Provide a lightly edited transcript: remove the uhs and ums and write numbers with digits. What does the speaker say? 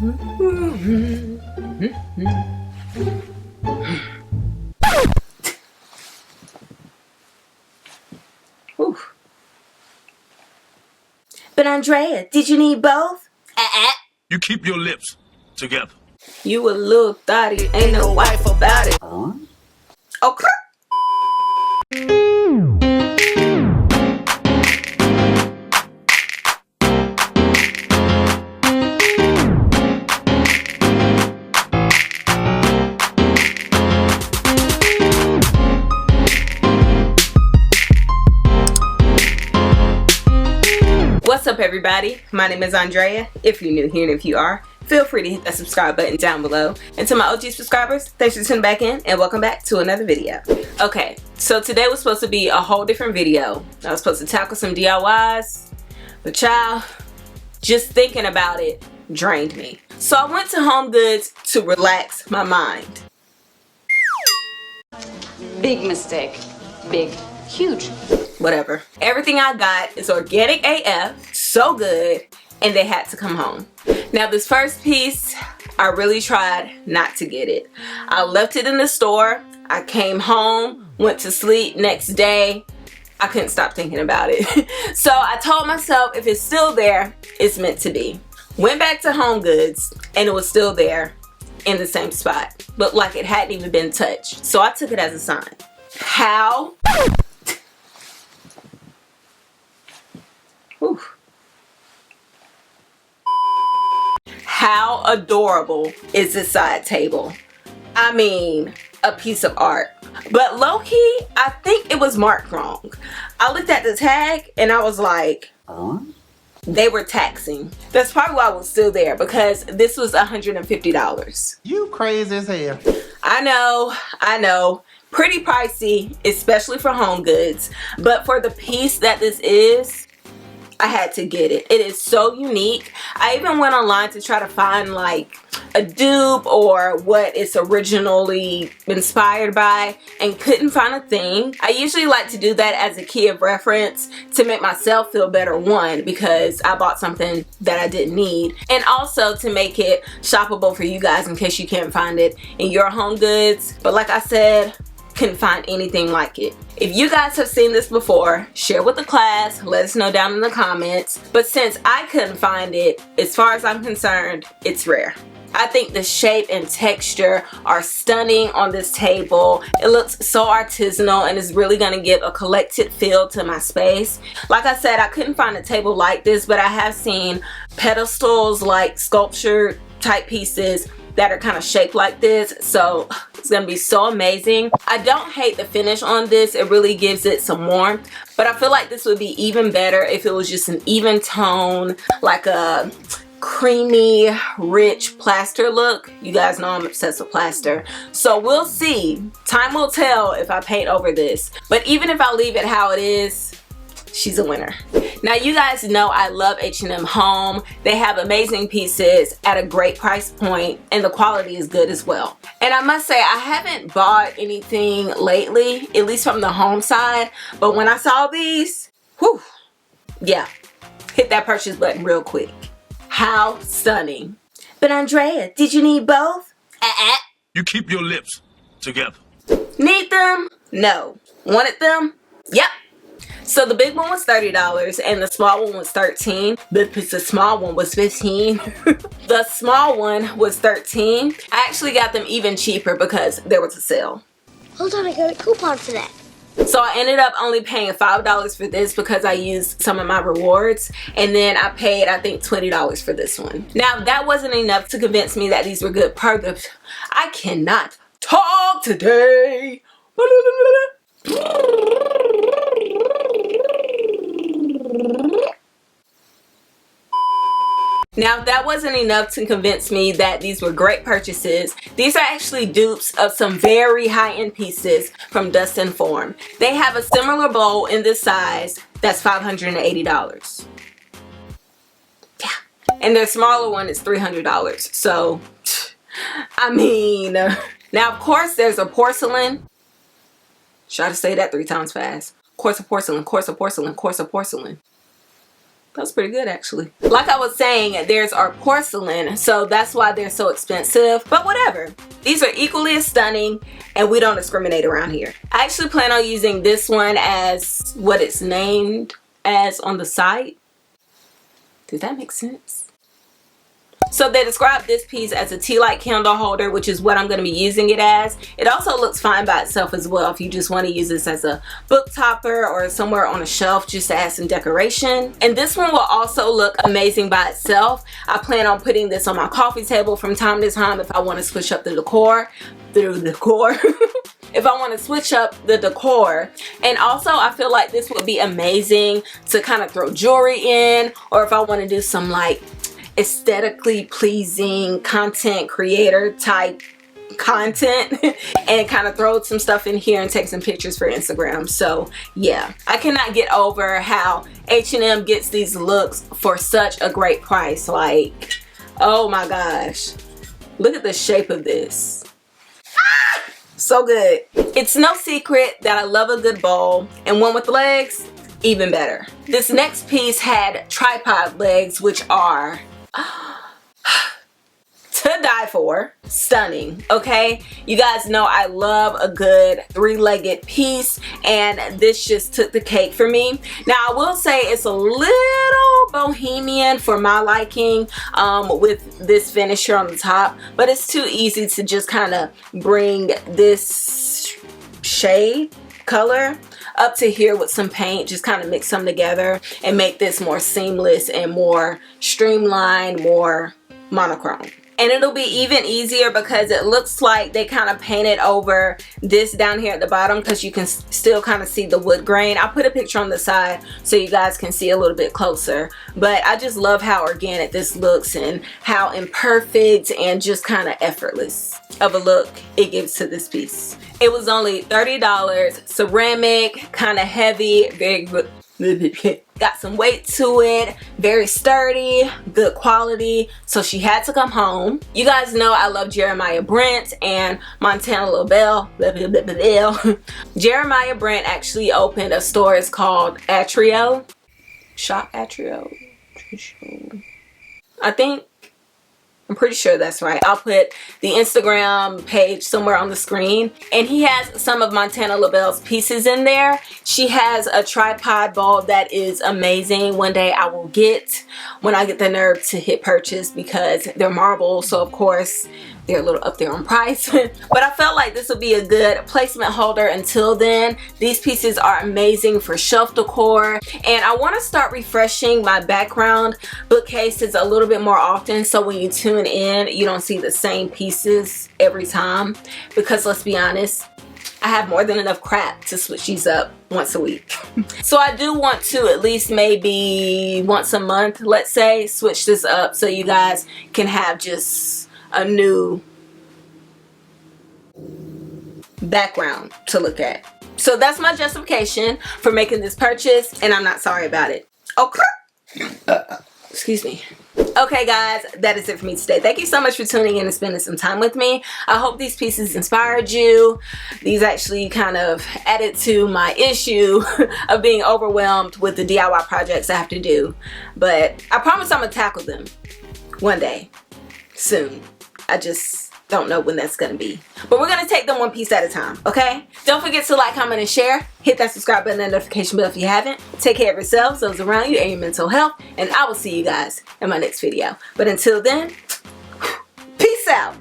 Whew. But Andrea, did you need both? You keep your lips together. You a little thotty, ain't no wife about it. Okay. What's up, everybody? My name is Andrea. If you're new here and if you are, feel free to hit that subscribe button down below. And to my OG subscribers, thanks for tuning back in and welcome back to another video. Okay, so today was supposed to be a whole different video. I was supposed to tackle some DIYs, but child, just thinking about it drained me. So I went to Homegoods to relax my mind. Big mistake. Big. Huge. Whatever. Everything I got is organic AF, so good, and they had to come home. Now this first piece, I really tried not to get it. I left it in the store, I came home, went to sleep. Next day, I couldn't stop thinking about it. So I told myself if it's still there, it's meant to be. Went back to Homegoods and it was still there in the same spot. Looked like it hadn't even been touched. So I took it as a sign. How? Whew. How adorable is this side table? I mean, a piece of art. But low-key, I think it was marked wrong. I looked at the tag and I was like, they were taxing. That's probably why it was still there, because this was $150. You crazy as hell. I know. Pretty pricey, especially for Homegoods. But for the piece that this is, I had to get it. It is so unique. I even went online to try to find like a dupe or what it's originally inspired by and couldn't find a thing. I usually like to do that as a key of reference to make myself feel better, one, because I bought something that I didn't need, and also to make it shoppable for you guys in case you can't find it in your Homegoods. But like I said, couldn't find anything like it. If you guys have seen this before, share with the class, let us know down in the comments. But since I couldn't find it, as far as I'm concerned, it's rare. I think the shape and texture are stunning on this table. It looks so artisanal and is really gonna give a collected feel to my space. Like I said, I couldn't find a table like this, but I have seen pedestals, like sculpture type pieces that are kind of shaped like this, so it's gonna be so amazing. I don't hate the finish on this. It really gives it some warmth, but I feel like this would be even better if it was just an even tone, like a creamy, rich plaster look. You guys know I'm obsessed with plaster, so we'll see. Time will tell if I paint over this, but even if I leave it how it is, she's a winner. Now you guys know I love H&M Home. They have amazing pieces at a great price point and the quality is good as well. And I must say I haven't bought anything lately, at least from the home side, but when I saw these, whew, yeah, hit that purchase button real quick. How stunning. But Andrea, did you need both? You keep your lips together. Need them? No. Wanted them? Yep. So the big one was $30 and the small one was $13. The small one was $15. The small one was $13. I actually got them even cheaper because there was a sale. Hold on, I got a coupon for that. So I ended up only paying $5 for this because I used some of my rewards, and then I paid, I think, $20 for this one. Now that wasn't enough to convince me that these were good products. I cannot talk today. Now, if that wasn't enough to convince me that these were great purchases, these are actually dupes of some very high-end pieces from Dust & Form. They have a similar bowl in this size that's $580. Yeah. And their smaller one is $300. So, I mean, now of course there's a porcelain. Try to say that 3 times fast. Course of porcelain, course of porcelain, course of porcelain. That's pretty good actually. Like I was saying, there's our porcelain, so that's why they're so expensive, but whatever. These are equally as stunning and we don't discriminate around here. I actually plan on using this one as what it's named as on the site. Does that make sense? So they describe this piece as a tea light candle holder, which is what I'm going to be using it as. It also looks fine by itself as well if you just want to use this as a book topper or somewhere on a shelf just to add some decoration. And this one will also look amazing by itself. I plan on putting this on my coffee table from time to time if I want to switch up the decor. If I want to switch up the decor. And also I feel like this would be amazing to kind of throw jewelry in, or if I want to do some like aesthetically pleasing content creator type content and kind of throw some stuff in here and take some pictures for Instagram. So yeah, I cannot get over how H&M gets these looks for such a great price. Like, oh my gosh, look at the shape of this. So good. It's no secret that I love a good bowl, and one with legs, even better. This next piece had tripod legs, which are to die for. Stunning. Okay, you guys know I love a good three-legged piece, and this just took the cake for me. Now I will say it's a little bohemian for my liking with this finish here on the top, but it's too easy to just kind of bring this shade color up to here with some paint, just kind of mix them together and make this more seamless and more streamlined, more monochrome. And it'll be even easier because it looks like they kind of painted over this down here at the bottom, because you can still kind of see the wood grain. I'll put a picture on the side so you guys can see a little bit closer. But I just love how organic this looks and how imperfect and just kind of effortless of a look it gives to this piece. It was only $30, ceramic, kind of heavy, very good. Got some weight to it, very sturdy, good quality. So she had to come home. You guys know I love Jeremiah Brent and Montana LaBelle. Jeremiah Brent actually opened a store. It's called Atrio. Shop Atrio. I think. I'm pretty sure that's right. I'll put the Instagram page somewhere on the screen. And he has some of Montana LaBelle's pieces in there. She has a tripod bowl that is amazing. One day I will get, when I get the nerve to hit purchase, because they're marble, so of course they're a little up there on price. But I felt like this would be a good placement holder until then. These pieces are amazing for shelf decor. And I want to start refreshing my background bookcases a little bit more often, so when you tune in, you don't see the same pieces every time. Because let's be honest, I have more than enough crap to switch these up once a week. So I do want to at least maybe once a month, let's say, switch this up so you guys can have just a new background to look at. So that's my justification for making this purchase, and I'm not sorry about it. Okay. Excuse me. Okay guys, that is it for me today. Thank you so much for tuning in and spending some time with me. I hope these pieces inspired you. These actually kind of added to my issue of being overwhelmed with the DIY projects I have to do. But I promise I'm gonna tackle them one day, soon. I just don't know when that's gonna be. But we're gonna take them one piece at a time, okay? Don't forget to like, comment, and share. Hit that subscribe button and notification bell if you haven't. Take care of yourselves, those around you, and your mental health. And I will see you guys in my next video. But until then, peace out.